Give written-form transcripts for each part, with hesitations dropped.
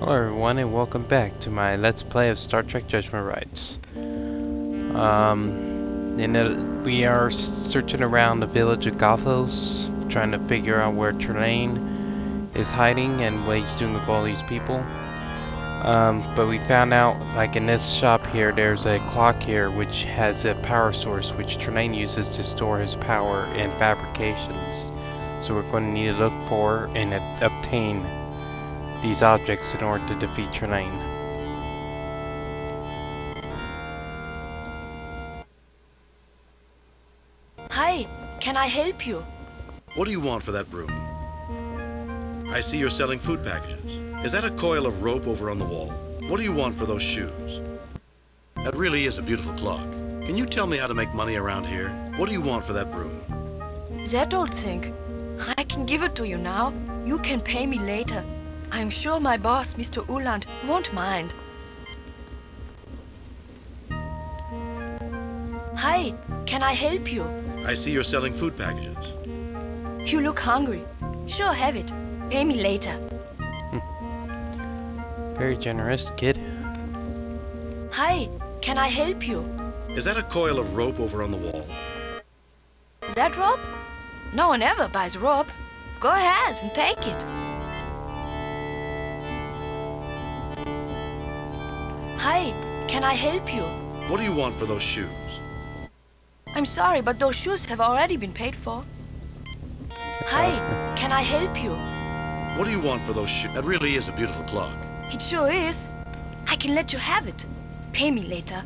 Hello everyone and welcome back to my Let's Play of Star Trek Judgment Rites. We are searching around the village of Gothos, trying to figure out where Trelane is hiding and what he's doing with all these people. But we found out, like in this shop here, there's a clock here which has a power source which Trelane uses to store his power in fabrications. So we're going to need to look for and obtain these objects in order to defeat Trelane. Hi, can I help you? What do you want for that room? I see you're selling food packages. Is that a coil of rope over on the wall? What do you want for those shoes? That really is a beautiful clock. Can you tell me how to make money around here? What do you want for that room? That old thing. I can give it to you now. You can pay me later. I'm sure my boss, Mr. Uland, won't mind. Hi, can I help you? I see you're selling food packages. You look hungry. Sure, have it. Pay me later. Very generous, kid. Hi, can I help you? Is that a coil of rope over on the wall? That rope? No one ever buys rope. Go ahead and take it. Hi, can I help you? What do you want for those shoes? I'm sorry, but those shoes have already been paid for. Hi, can I help you? What do you want for those shoes? That really is a beautiful clock. It sure is. I can let you have it. Pay me later.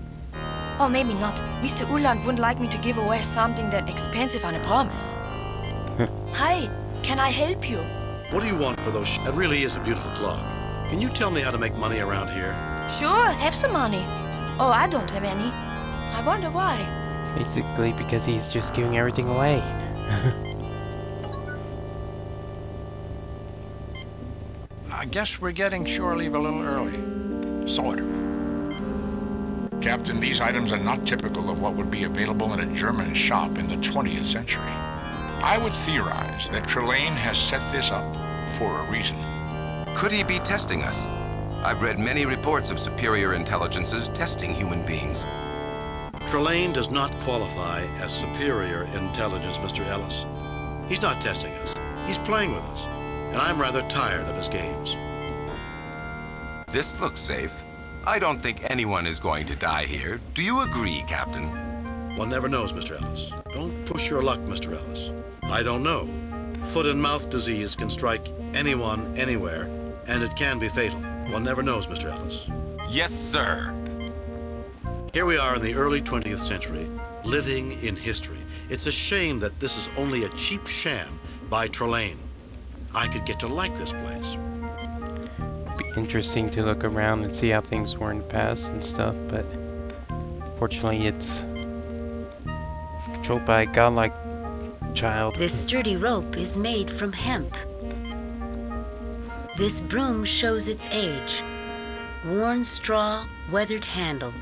Or maybe not. Mr. Uland wouldn't like me to give away something that expensive on a promise. Hi, can I help you? What do you want for those shoes? That really is a beautiful clock. Can you tell me how to make money around here? Sure, have some money. Oh, I don't have any. I wonder why. Basically because he's just giving everything away. I guess we're getting shore leave a little early. Sort of. Captain, these items are not typical of what would be available in a German shop in the 20th century. I would theorize that Trelane has set this up for a reason. Could he be testing us? I've read many reports of superior intelligences testing human beings. Trelane does not qualify as superior intelligence, Mr. Ellis. He's not testing us. He's playing with us. And I'm rather tired of his games. This looks safe. I don't think anyone is going to die here. Do you agree, Captain? One never knows, Mr. Ellis. Don't push your luck, Mr. Ellis. I don't know. Foot and mouth disease can strike anyone, anywhere, and it can be fatal. One never knows, Mr. Ellis. Yes, sir. Here we are in the early 20th century, living in history. It's a shame that this is only a cheap sham by Trelane. I could get to like this place. It'd be interesting to look around and see how things were in the past and stuff, but fortunately it's controlled by a godlike child. This sturdy rope is made from hemp. This broom shows its age. Worn straw, weathered handle.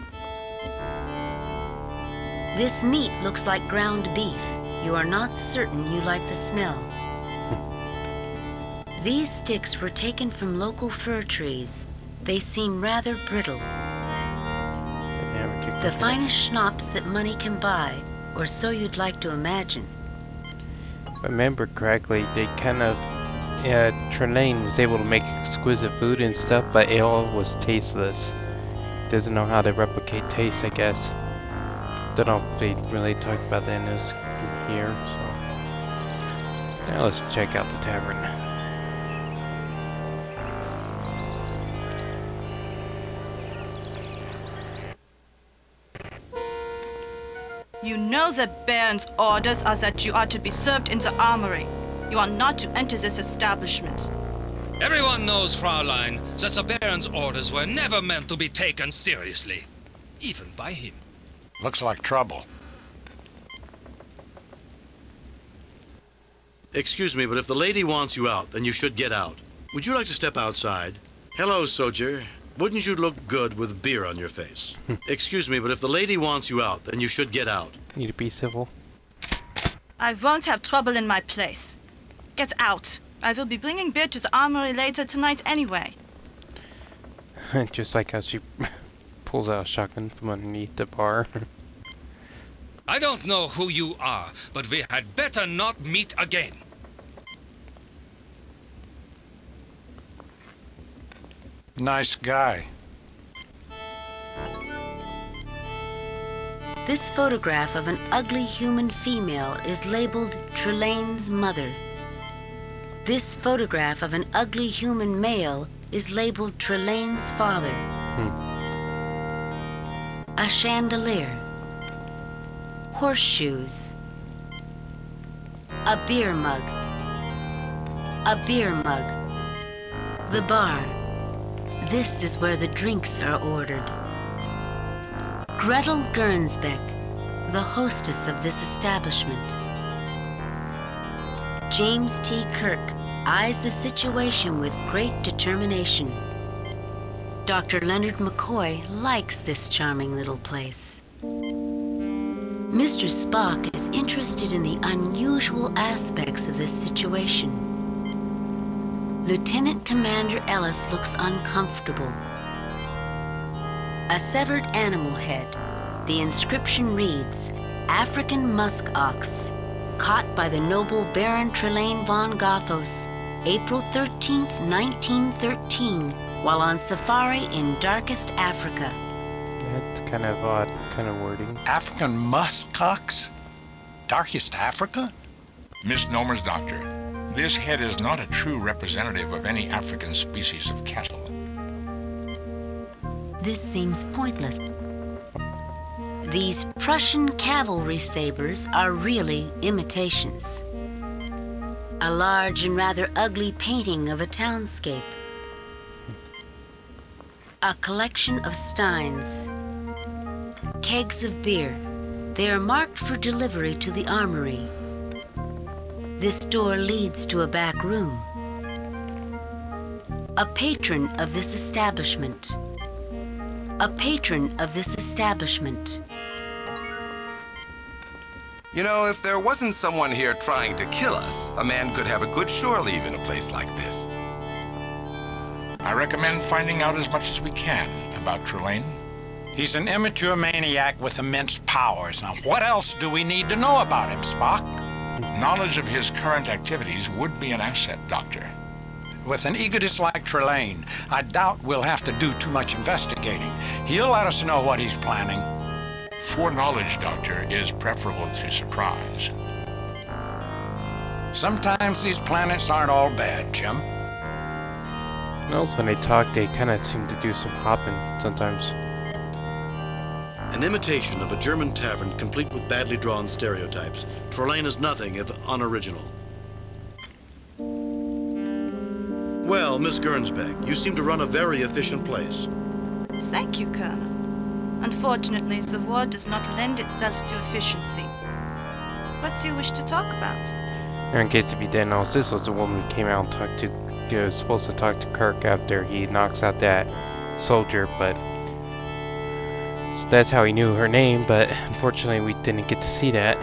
This meat looks like ground beef. You are not certain you like the smell. These sticks were taken from local fir trees. They seem rather brittle. The finest schnapps that money can buy, or so you'd like to imagine. If I remember correctly, they kind of Trelane was able to make exquisite food and stuff, but it all was tasteless. Doesn't know how to replicate taste, I guess. Don't know if they really talked about that in this here, so. Now let's check out the tavern. You know the Baron's orders are that you are to be served in the armory. You are not to enter this establishment. Everyone knows, Fraulein, that the Baron's orders were never meant to be taken seriously. Even by him. Looks like trouble. Excuse me, but if the lady wants you out, then you should get out. Would you like to step outside? Hello, soldier. Wouldn't you look good with beer on your face? Excuse me, but if the lady wants you out, then you should get out. Need to be civil. I won't have trouble in my place. Get out. I will be bringing beer to the armory later tonight anyway. Just like how she pulls out a shotgun from underneath the bar. I don't know who you are, but we had better not meet again. Nice guy. This photograph of an ugly human female is labeled Trelane's mother. This photograph of an ugly human male is labeled Trelane's father. A chandelier. Horseshoes. A beer mug. A beer mug. The bar. This is where the drinks are ordered. Gretel Gernsbeck, the hostess of this establishment. James T. Kirk eyes the situation with great determination. Dr. Leonard McCoy likes this charming little place. Mr. Spock is interested in the unusual aspects of this situation. Lieutenant Commander Ellis looks uncomfortable. A severed animal head. The inscription reads, African musk ox, caught by the noble Baron Trelane von Gothos, April 13th, 1913, while on safari in darkest Africa. That's kind of odd, kind of wording. African muskox? Darkest Africa? Misnomers, Doctor. This head is not a true representative of any African species of cattle. This seems pointless. These Prussian cavalry sabers are really imitations. A large and rather ugly painting of a townscape. A collection of steins. Kegs of beer. They are marked for delivery to the armory. This door leads to a back room. A patron of this establishment. A patron of this establishment. You know, if there wasn't someone here trying to kill us, a man could have a good shore leave in a place like this. I recommend finding out as much as we can about Trelane. He's an immature maniac with immense powers. Now, what else do we need to know about him, Spock? Knowledge of his current activities would be an asset, Doctor. With an egotist like Trelane, I doubt we'll have to do too much investigating. He'll let us know what he's planning. Foreknowledge, Doctor, is preferable to surprise. Sometimes these planets aren't all bad, Jim. And also when they talk, they kind of seem to do some hopping sometimes. An imitation of a German tavern complete with badly drawn stereotypes. Trelane is nothing if unoriginal. Well, Miss Gernsbeck, you seem to run a very efficient place. Thank you, Colonel. Unfortunately, the war does not lend itself to efficiency. What do you wish to talk about? In case if you didn't know, this was the woman who came out and talked to, was supposed to talk to Kirk after he knocks out that soldier, but so that's how he knew her name, but unfortunately we didn't get to see that,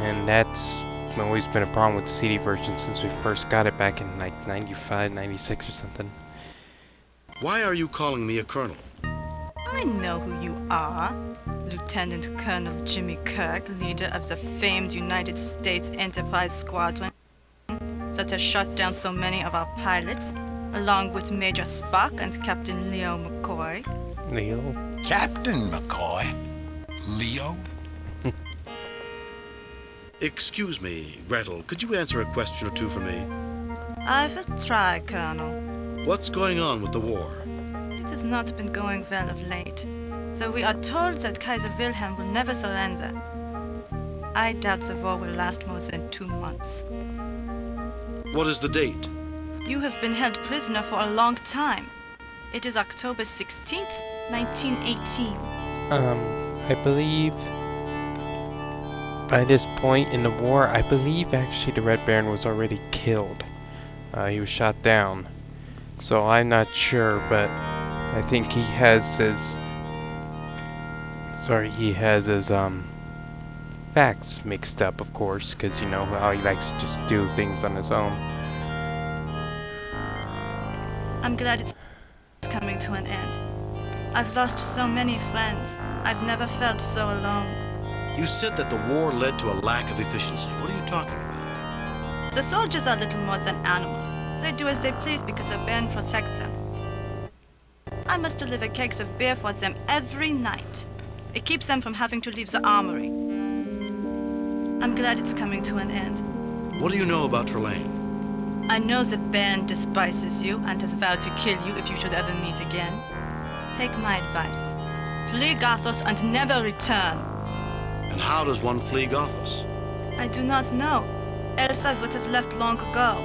and that's always been a problem with the CD version since we first got it back in like 95, 96 or something. Why are you calling me a colonel? I know who you are. Lieutenant Colonel Jimmy Kirk, leader of the famed United States Enterprise Squadron that has shot down so many of our pilots, along with Major Spock and Captain Leo McCoy. Leo? Captain McCoy? Leo? Excuse me, Gretel, could you answer a question or two for me? I will try, Colonel. What's going on with the war? It has not been going well of late, though we are told that Kaiser Wilhelm will never surrender. I doubt the war will last more than 2 months. What is the date? You have been held prisoner for a long time. It is October 16th, 1918. I believe by this point in the war, I believe actually the Red Baron was already killed. He was shot down. So I'm not sure, but I think he has his facts mixed up, of course, because you know how he likes to just do things on his own. I'm glad it's... coming to an end. I've lost so many friends. I've never felt so alone. You said that the war led to a lack of efficiency. What are you talking about? The soldiers are little more than animals. They do as they please because a band protects them. I must deliver kegs of beer for them every night. It keeps them from having to leave the armory. I'm glad it's coming to an end. What do you know about Trelane? I know the band despises you and has vowed to kill you if you should ever meet again. Take my advice. Flee Gothos and never return. And how does one flee Gothos? I do not know. Else I would have left long ago.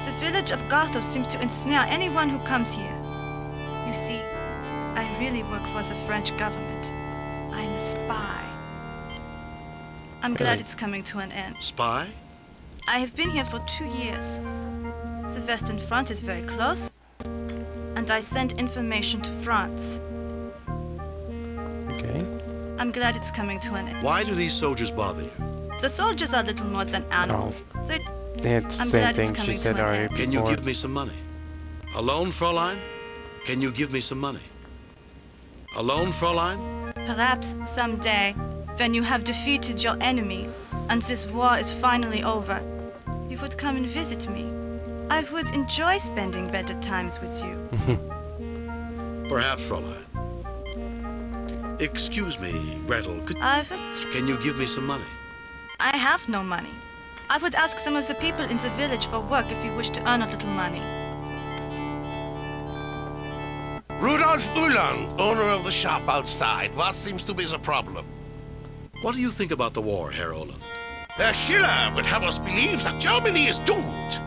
The village of Gothos seems to ensnare anyone who comes here. You see, I really work for the French government. I'm a spy. I'm glad it's coming to an end. Spy? I have been here for 2 years. The Western Front is very close, and I send information to France. Okay. I'm glad it's coming to an end. Why do these soldiers bother you? The soldiers are little more than animals. It's the I'm same glad it's thing coming she to said an already end. before. Can you give me some money? Alone, Fräulein? Can you give me some money? Alone, Fräulein? Perhaps someday, when you have defeated your enemy, and this war is finally over, you would come and visit me. I would enjoy spending better times with you. Perhaps, Fräulein. Excuse me, Gretel, can you give me some money? I have no money. I would ask some of the people in the village for work if you wish to earn a little money. Rudolf Ulan, owner of the shop outside. What seems to be the problem? What do you think about the war, Herr Oland? Herr Schiller would have us believe that Germany is doomed.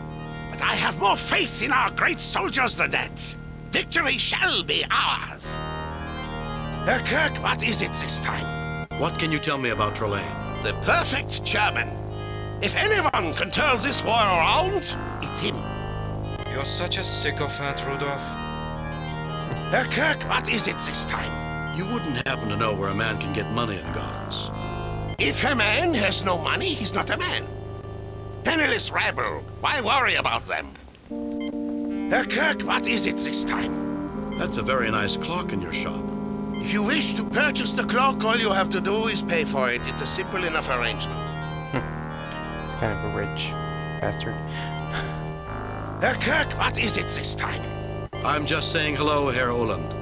But I have more faith in our great soldiers than that. Victory shall be ours. Herr Kirk, what is it this time? What can you tell me about Trelane? The perfect German. If anyone can turn this war around, it's him. You're such a sycophant, Rudolph. Herr Kirk, what is it this time? You wouldn't happen to know where a man can get money in Gothos. If a man has no money, he's not a man. Penniless rabble, why worry about them? Herr Kirk, what is it this time? That's a very nice clock in your shop. If you wish to purchase the clock, all you have to do is pay for it. It's a simple enough arrangement. Kind of a rich bastard. Herr Kirk, what is it this time? I'm just saying hello, Herr Oland.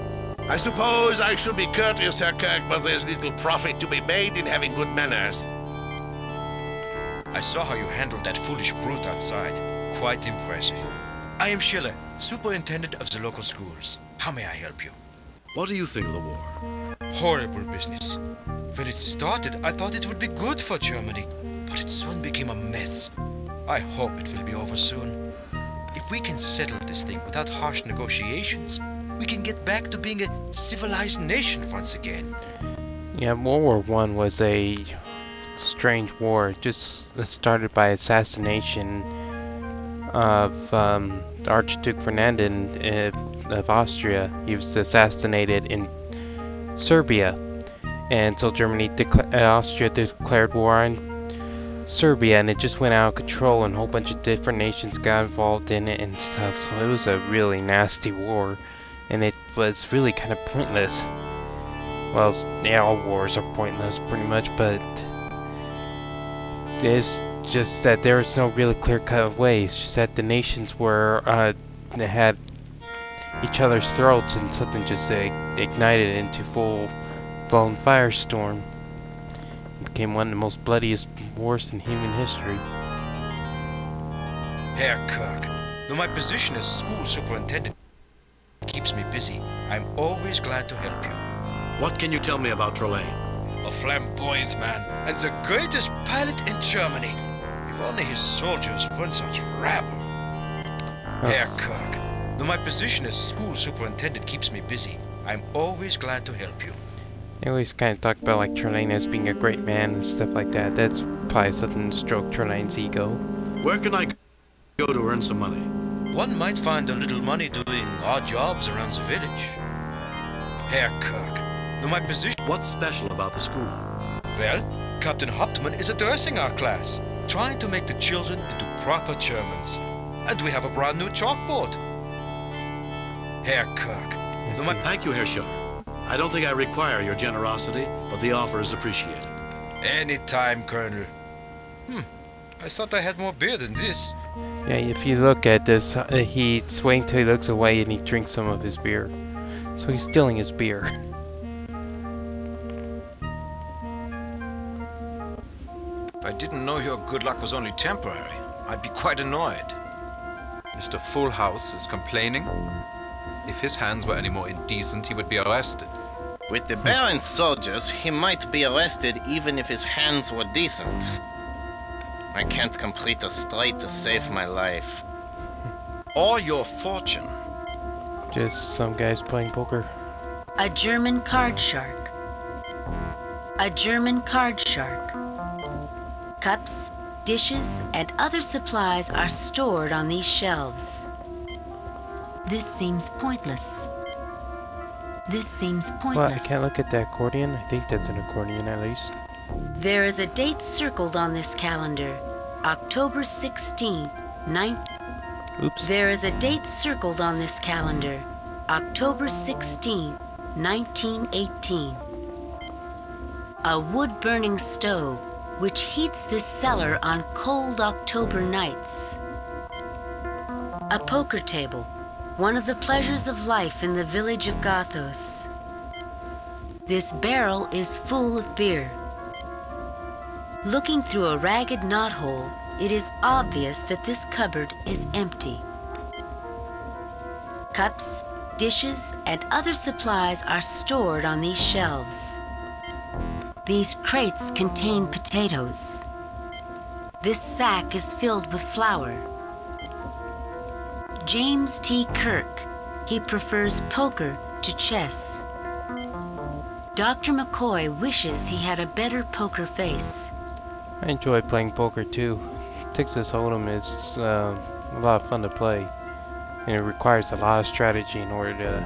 I suppose I should be courteous, Herr Kirk, but there's little profit to be made in having good manners. I saw how you handled that foolish brute outside. Quite impressive. I am Schiller, superintendent of the local schools. How may I help you? What do you think of the war? Horrible business. When it started, I thought it would be good for Germany, but it soon became a mess. I hope it will be over soon. If we can settle this thing without harsh negotiations, we can get back to being a civilized nation once again. Yeah, World War I was a strange war. It just started by assassination of Archduke Ferdinand of Austria. He was assassinated in Serbia, and so Austria declared war on Serbia, and it just went out of control, and a whole bunch of different nations got involved in it and stuff. So it was a really nasty war, and it was really kind of pointless. Well, yeah, all wars are pointless pretty much, but it's just that there was no really clear-cut way. It's just that the nations were they had each other's throats, and something just ignited into full-blown firestorm. It became one of the most bloodiest wars in human history. Herr Kirk, though my position as school superintendent keeps me busy, I'm always glad to help you. What can you tell me about Trelane? A flamboyant man, and the greatest pilot in Germany. If only his soldiers weren't such rabble. Herr Kirk, though my position as school superintendent keeps me busy, I'm always glad to help you. They always kind of talk about like Trelane as being a great man and stuff like that. That's probably something to stroke Trelane's ego. Where can I go to earn some money? One might find a little money doing odd jobs around the village. Herr Kirk, though my position... What's special about the school? Well, Captain Hauptmann is addressing our class, trying to make the children into proper Germans. And we have a brand new chalkboard. Herr Kirk. Thank you, Herr Schiller. I don't think I require your generosity, but the offer is appreciated. Anytime, Colonel. I thought I had more beer than this. Yeah, if you look at this, he's waiting till he looks away and he drinks some of his beer. So he's stealing his beer. I didn't know your good luck was only temporary. I'd be quite annoyed. Mr. Fullhouse is complaining. If his hands were any more indecent, he would be arrested. With the Baron's soldiers, he might be arrested even if his hands were decent. I can't complete a strike to save my life. Or your fortune. Just some guys playing poker. A German card shark. A German card shark. Cups, dishes, and other supplies are stored on these shelves. This seems pointless. This seems pointless. Well, I can't look at the accordion. I think that's an accordion at least. There is a date circled on this calendar. October 16, Oops. There is a date circled on this calendar. October 16, 1918. A wood-burning stove, which heats this cellar on cold October nights. A poker table, one of the pleasures of life in the village of Gothos. This barrel is full of beer. Looking through a ragged knothole, it is obvious that this cupboard is empty. Cups, dishes, and other supplies are stored on these shelves. These crates contain potatoes. This sack is filled with flour. James T. Kirk, he prefers poker to chess. Dr. McCoy wishes he had a better poker face. I enjoy playing poker too. Texas Hold'em is a lot of fun to play. And it requires a lot of strategy in order to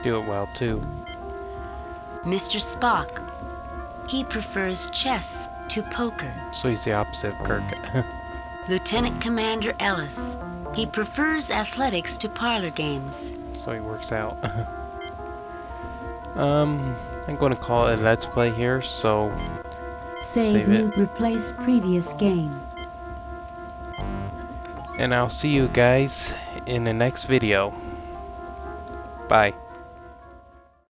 do it well too. Mr. Spock, he prefers chess to poker. So he's the opposite of Kirk. Lieutenant Commander Ellis, he prefers athletics to parlor games. So he works out. I'm going to call it a Let's Play here, so save it. Replace previous game. And I'll see you guys in the next video. Bye.